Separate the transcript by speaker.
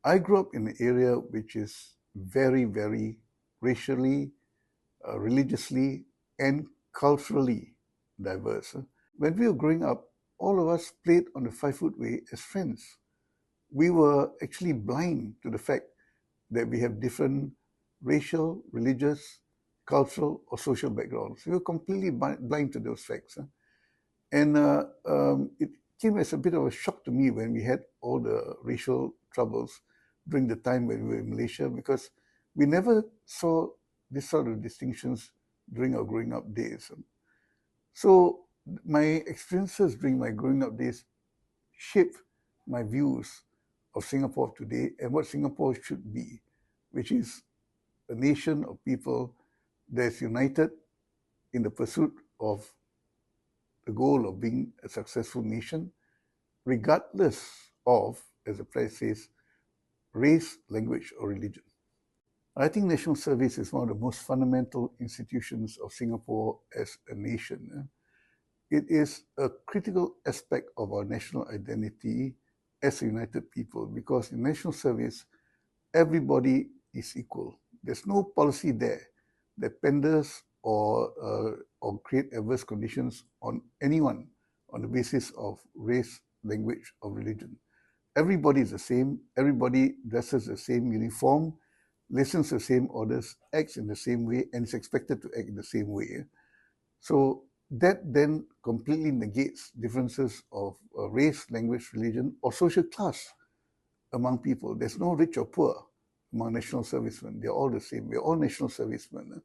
Speaker 1: I grew up in an area which is very, very racially, religiously, and culturally diverse. When we were growing up, all of us played on the 5 foot way as friends. We were actually blind to the fact that we have different racial, religious, cultural, or social backgrounds. We were completely blind to those facts. And it came as a bit of a shock to me when we had all the racial troubles during the time when we were in Malaysia, because we never saw this sort of distinctions during our growing up days. So my experiences during my growing up days shaped my views of Singapore today and what Singapore should be, which is a nation of people that's united in the pursuit of the goal of being a successful nation, regardless of, as the phrase says, race, language, or religion. I think national service is one of the most fundamental institutions of Singapore as a nation. It is a critical aspect of our national identity as a united people, because in national service, everybody is equal. There's no policy there that panders or create adverse conditions on anyone on the basis of race, language, or religion. Everybody is the same. Everybody dresses the same uniform, listens to the same orders, acts in the same way, and is expected to act in the same way. So that then completely negates differences of race, language, religion, or social class among people. There's no rich or poor among national servicemen. They're all the same. We're all national servicemen.